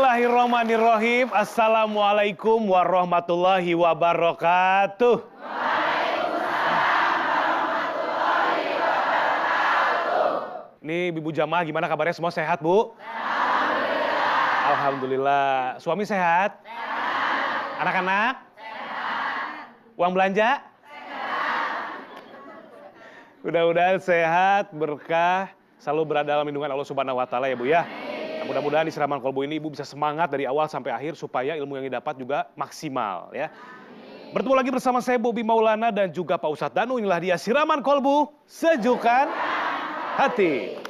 Bismillahirrahmanirrahim. Assalamualaikum warahmatullahi wabarakatuh. Nih ibu jamaah gimana kabarnya, semua sehat Bu? Alhamdulillah. Alhamdulillah. Suami sehat? Sehat. Anak-anak? Sehat. Uang belanja? Sehat. Mudah-mudahan sehat, berkah, selalu berada dalam lindungan Allah Subhanahu wa taala ya Bu ya. Mudah-mudahan di Siraman Kolbu ini Ibu bisa semangat dari awal sampai akhir supaya ilmu yang didapat juga maksimal ya. Bertemu lagi bersama saya Bobi Maulana dan juga Pak Ustadz Danu. Inilah dia Siraman Kolbu, sejukkan hati.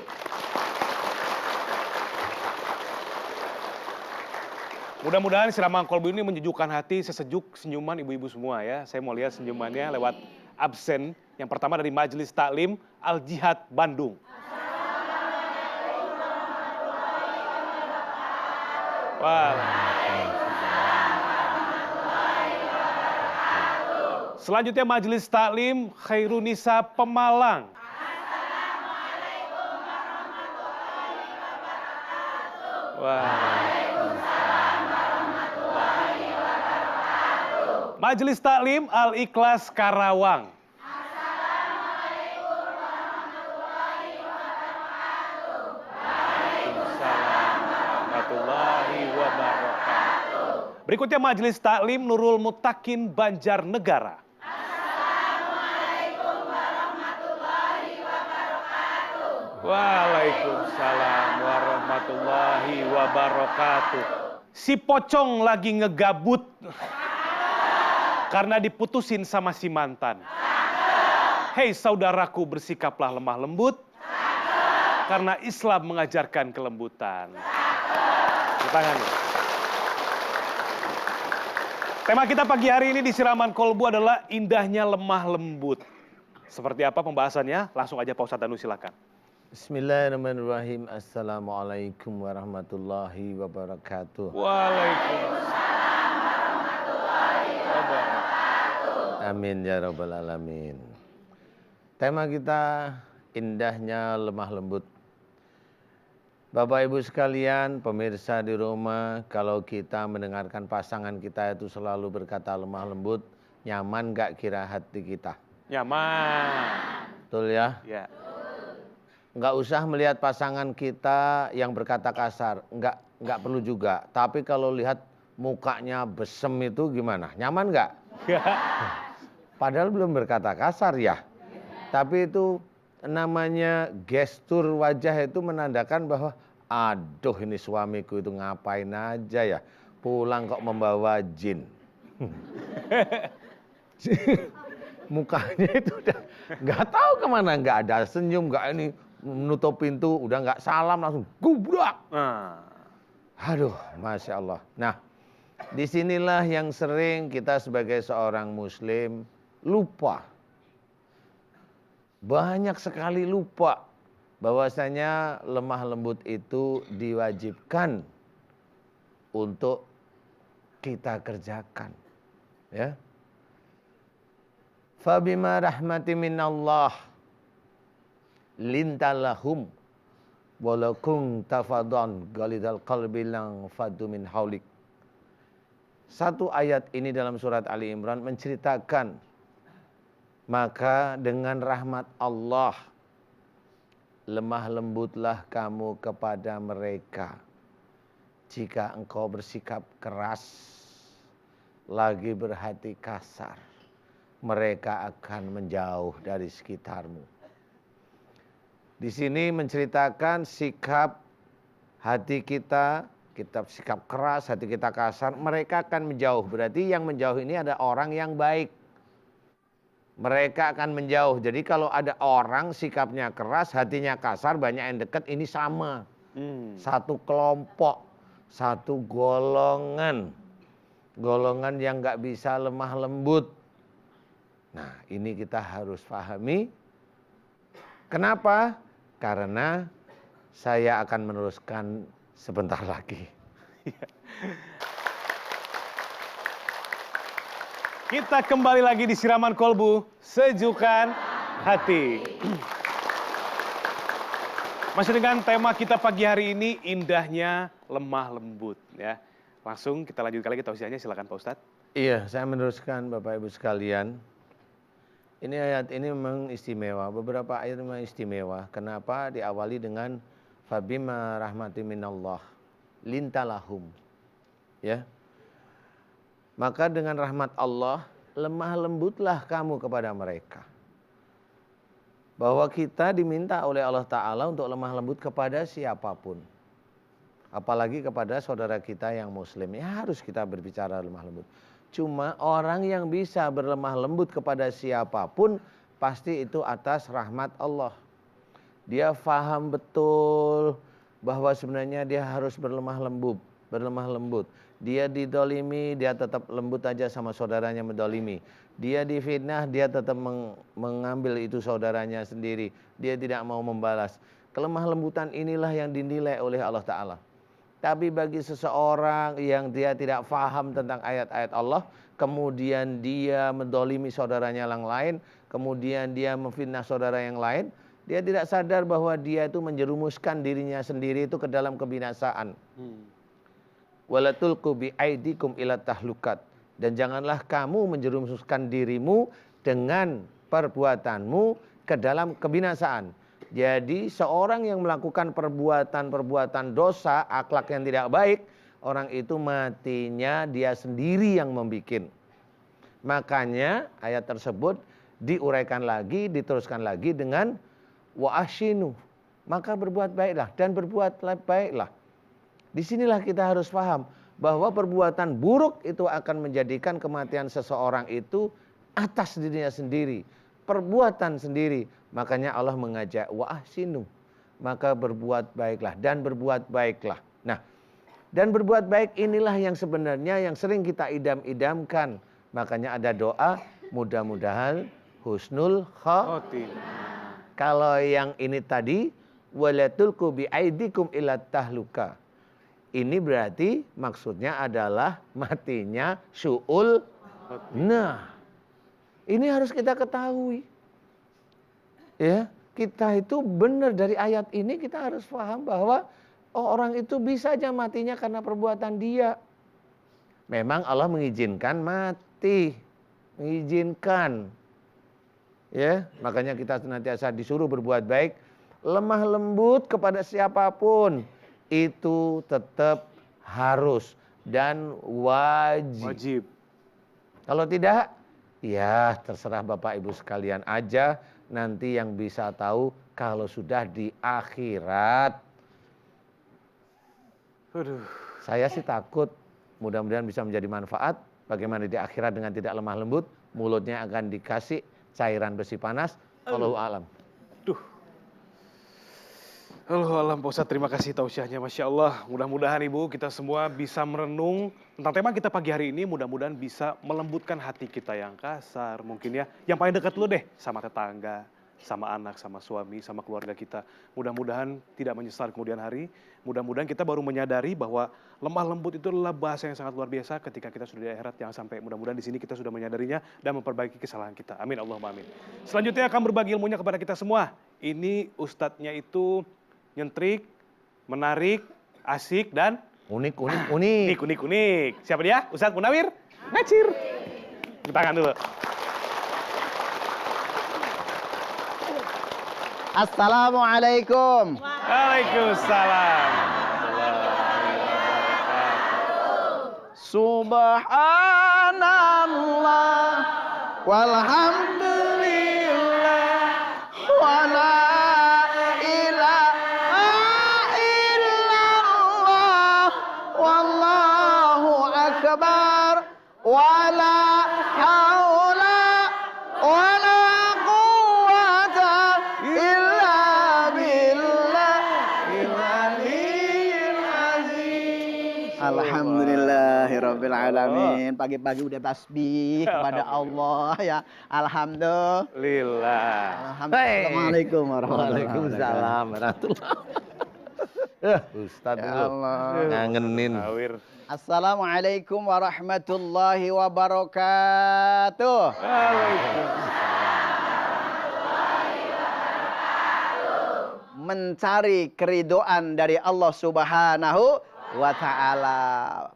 Mudah-mudahan Siraman Kolbu ini menyejukkan hati, sesejuk senyuman ibu-ibu semua ya. Saya mau lihat senyumannya lewat absen. Yang pertama dari Majelis Taklim Al-Jihad Bandung. Selanjutnya Majelis Taklim Khairunisa Pemalang. Assalamualaikum warahmatullahi wabarakatuh. Majelis Taklim Al-Ikhlas Karawang. Assalamualaikum warahmatullahi wabarakatuh. Waalaikumsalam warahmatullahi wabarakatuh. Berikutnya Majelis Taklim Nurul Mutakin Banjarnegara. Assalamualaikum warahmatullahi wabarakatuh. Waalaikumsalam warahmatullahi wabarakatuh. Si pocong lagi ngegabut karena diputusin sama si mantan. Hei saudaraku, bersikaplah lemah lembut karena Islam mengajarkan kelembutan. Tangannya. Tema kita pagi hari ini di Siraman Kolbu adalah indahnya lemah lembut. Seperti apa pembahasannya? Langsung aja Pak Ustadz Danu silakan. Bismillahirrahmanirrahim. Assalamualaikum warahmatullahi wabarakatuh. Waalaikumsalam warahmatullahi wabarakatuh. Amin ya rabbal alamin. Tema kita indahnya lemah lembut. Bapak Ibu sekalian, pemirsa di rumah, kalau kita mendengarkan pasangan kita itu selalu berkata lemah lembut, nyaman gak kira hati kita? Nyaman. Betul ya? Ya. Nggak usah melihat pasangan kita yang berkata kasar, nggak perlu juga. Tapi kalau lihat mukanya besem itu gimana? Nyaman nggak? Padahal belum berkata kasar ya. Tapi itu namanya gestur wajah itu menandakan bahwa aduh ini suamiku itu ngapain aja ya. Pulang kok membawa jin. Mukanya itu udah nggak tahu kemana, nggak ada senyum, nggak ini menutup pintu, udah nggak salam langsung gubrak. Aduh, masya Allah. Nah, disinilah yang sering kita sebagai seorang Muslim lupa. Banyak sekali lupa bahwasanya lemah lembut itu diwajibkan untuk kita kerjakan. Ya. Fabima rahmati minallah lintalahum walakum tafadhan galidal qalbi lang fadu min haulik. Satu ayat ini dalam surat Ali Imran menceritakan maka dengan rahmat Allah lemah lembutlah kamu kepada mereka. Jika engkau bersikap keras lagi berhati kasar, mereka akan menjauh dari sekitarmu. Di sini menceritakan sikap hati kita sikap keras, hati kita kasar, mereka akan menjauh. Berarti yang menjauh ini ada orang yang baik. Mereka akan menjauh. Jadi kalau ada orang sikapnya keras, hatinya kasar, banyak yang dekat, ini sama. Satu kelompok, satu golongan. Golongan yang nggak bisa lemah lembut. Nah, ini kita harus pahami. Kenapa? Karena saya akan meneruskan sebentar lagi. Kita kembali lagi di Siraman Kolbu, sejukkan hati. Masih dengan tema kita pagi hari ini, indahnya lemah lembut ya. Langsung kita lanjutkan lagi tausiahnya, silakan Pak Ustadz. Iya, saya meneruskan Bapak Ibu sekalian. Ini ayat ini memang istimewa. Beberapa ayat memang istimewa. Kenapa diawali dengan fabima rahmati minallah lintalahum. Ya. Maka dengan rahmat Allah lemah lembutlah kamu kepada mereka. Bahwa kita diminta oleh Allah Ta'ala untuk lemah lembut kepada siapapun. Apalagi kepada saudara kita yang muslim. Ya harus kita berbicara lemah lembut. Cuma orang yang bisa berlemah lembut kepada siapapun pasti itu atas rahmat Allah. Dia faham betul bahwa sebenarnya dia harus berlemah lembut. Dia didolimi, dia tetap lembut aja sama saudaranya mendolimi. Dia difitnah, dia tetap mengambil itu saudaranya sendiri. Dia tidak mau membalas. Kelemah lembutan inilah yang dinilai oleh Allah Ta'ala. Tapi bagi seseorang yang dia tidak faham tentang ayat-ayat Allah, kemudian dia mendolimi saudaranya yang lain, kemudian dia memfitnah saudara yang lain, dia tidak sadar bahwa dia itu menjerumuskan dirinya sendiri itu ke dalam kebinasaan. Wala tulqu biaidikum ila tahlukat. Dan janganlah kamu menjerumuskan dirimu dengan perbuatanmu ke dalam kebinasaan. Jadi seorang yang melakukan perbuatan dosa, akhlak yang tidak baik, orang itu matinya dia sendiri yang membikin. Makanya ayat tersebut diuraikan lagi, diteruskan lagi dengan wa ahsinu. Maka berbuat baiklah dan berbuat baiklah. Disinilah kita harus paham bahwa perbuatan buruk itu akan menjadikan kematian seseorang itu atas dirinya sendiri. Perbuatan sendiri. Makanya Allah mengajak wa ahsinu. Maka berbuat baiklah dan berbuat baiklah. Nah, dan berbuat baik inilah yang sebenarnya yang sering kita idam-idamkan. Makanya ada doa mudah-mudahan husnul khotimah. Kalau yang ini tadi wala tulqu biaidikum ila tahluka. Ini berarti maksudnya adalah matinya su'ul. Nah, ini harus kita ketahui. Ya, kita itu benar dari ayat ini kita harus paham bahwa orang itu bisa aja matinya karena perbuatan dia. Memang Allah mengizinkan mati, mengizinkan. Ya, makanya kita senantiasa disuruh berbuat baik, lemah lembut kepada siapapun itu tetap harus dan wajib. Kalau tidak, ya terserah Bapak Ibu sekalian aja. Nanti yang bisa tahu kalau sudah di akhirat. Saya sih takut, mudah-mudahan bisa menjadi manfaat. Bagaimana di akhirat dengan tidak lemah lembut, mulutnya akan dikasih cairan besi panas. Allahu a'lam. Allahu a'lam Pak Ustadz, terima kasih tausiahnya, Masya Allah. Mudah-mudahan Ibu kita semua bisa merenung tentang tema kita pagi hari ini. Mudah-mudahan bisa melembutkan hati kita yang kasar mungkin ya. Yang paling dekat dulu deh, sama tetangga, sama anak, sama suami, sama keluarga kita. Mudah-mudahan tidak menyesal kemudian hari. Mudah-mudahan kita baru menyadari bahwa lemah lembut itu adalah bahasa yang sangat luar biasa ketika kita sudah di akhirat. Jangan sampai mudah-mudahan di sini kita sudah menyadarinya dan memperbaiki kesalahan kita. Amin Allahumma amin. Selanjutnya akan berbagi ilmunya kepada kita semua. Ini ustadznya itu nyentrik, menarik, asik, dan unik. Unik. Siapa dia? Ustadz Munawir Ngacir. Tepuk tangan dulu. Assalamualaikum. Waalaikumsalam. Subhanallah walhamdulillah wala ilaha illallah wallahu akbar wala haula wala quwwata illa billahil aliyyil azim. Alhamdulillahirabbil alamin. Pagi-pagi udah tasbih kepada Allah ya. Alhamdulillah. Assalamualaikum warahmatullahi wabarakatuh. Waalaikumsalam warahmatullahi. Ustadz Ya dulu. Allah. Ngangenin. Munawir. Assalamualaikum warahmatullahi wabarakatuh. Mencari keridoan dari Allah Subhanahu wa ta'ala.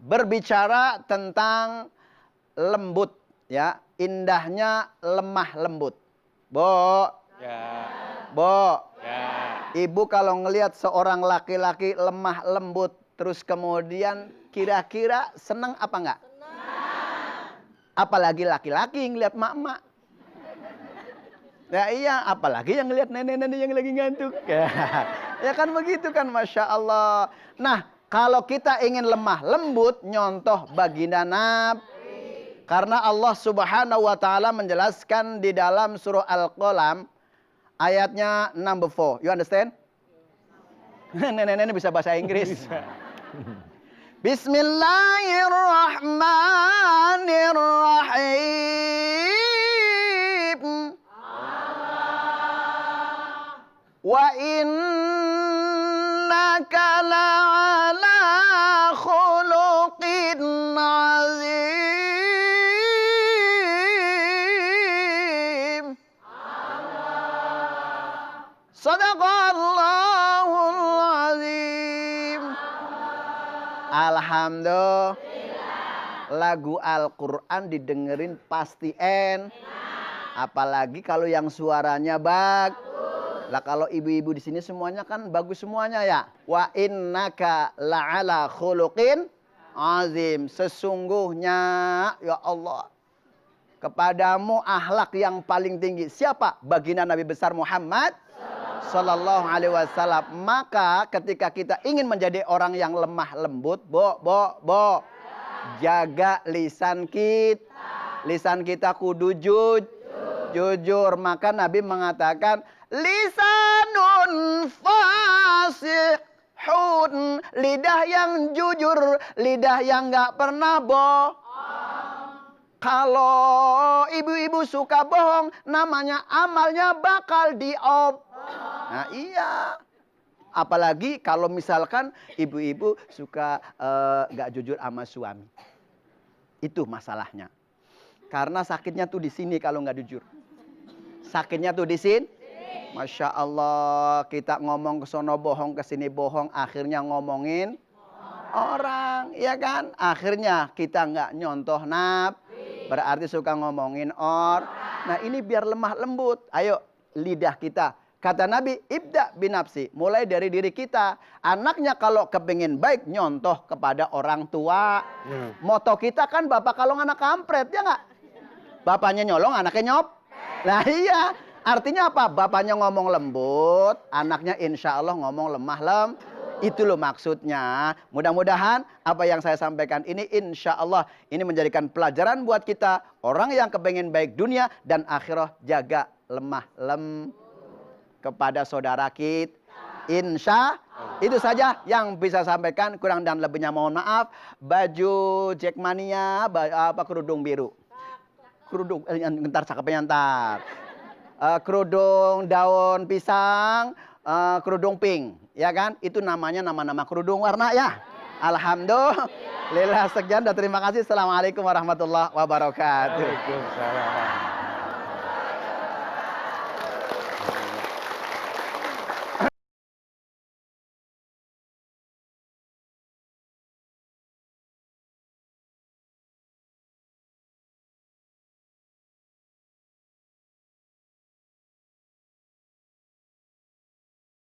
Berbicara tentang lembut, ya, indahnya lemah lembut. Bo, Ya. Bo, Ya. ibu kalau ngelihat seorang laki-laki lemah lembut, terus kemudian kira-kira senang apa enggak? Apalagi laki-laki ngelihat mak-mak. Ya iya, apalagi yang ngelihat nenek-nenek yang lagi ngantuk. Ya kan begitu kan, Masya Allah. Nah, kalau kita ingin lemah lembut, nyontoh baginda Nabi. Karena Allah Subhanahu wa taala menjelaskan di dalam surah Al-Qalam ayatnya number 4. You understand? Nenek-nenek bisa bahasa Inggris. Bismillahirrahmanirrahim. Wa innaka la'ala khuluqin azim. Sadaqallahul azim. Alhamdulillah. Lagu Al-Quran didengerin pasti apalagi kalau yang suaranya bagus. Lah kalau ibu-ibu di sini semuanya kan bagus semuanya ya. Wa innaka la'ala khuluqin azim. Sesungguhnya ya Allah, kepadamu akhlak yang paling tinggi. Siapa? Baginda Nabi besar Muhammad sallallahu alaihi wasallam. Maka ketika kita ingin menjadi orang yang lemah lembut, Bo, jaga lisan kita. Lisan kita kudu jujur. Maka Nabi mengatakan lisanun fasihun, lidah yang jujur, lidah yang nggak pernah bohong. Kalau ibu-ibu suka bohong, namanya amalnya bakal Nah iya. Apalagi kalau misalkan ibu-ibu suka nggak jujur sama suami. Itu masalahnya. Karena sakitnya tuh di sini kalau nggak jujur. Sakitnya tuh di sini. Masya Allah, kita ngomong ke sono bohong, ke sini bohong, akhirnya ngomongin orang, ya kan? Akhirnya kita nggak nyontoh berarti suka ngomongin Nah ini biar lemah lembut. Ayo, lidah kita. Kata Nabi, ibda binafsi. Mulai dari diri kita. Anaknya kalau kepingin baik, nyontoh kepada orang tua. Moto kita kan bapak kalau anak kampret, ya nggak? Bapaknya nyolong, anaknya nyop. Nah iya. Artinya apa? Bapaknya ngomong lembut, anaknya insya Allah ngomong lemah Itu loh maksudnya. Mudah-mudahan apa yang saya sampaikan ini insya Allah ini menjadikan pelajaran buat kita. Orang yang kepengen baik dunia dan akhirat, jaga lemah kepada saudara kita. Insya itu saja yang bisa sampaikan. Kurang dan lebihnya mohon maaf. Baju Jackmania, kerudung biru. Kerudung, ntar cakepnya ntar. Kerudung daun pisang, kerudung pink, ya kan? Itu namanya nama-nama kerudung warna ya. Alhamdulillah, sekian dan terima kasih. Assalamualaikum warahmatullahi wabarakatuh. Waalaikumsalam.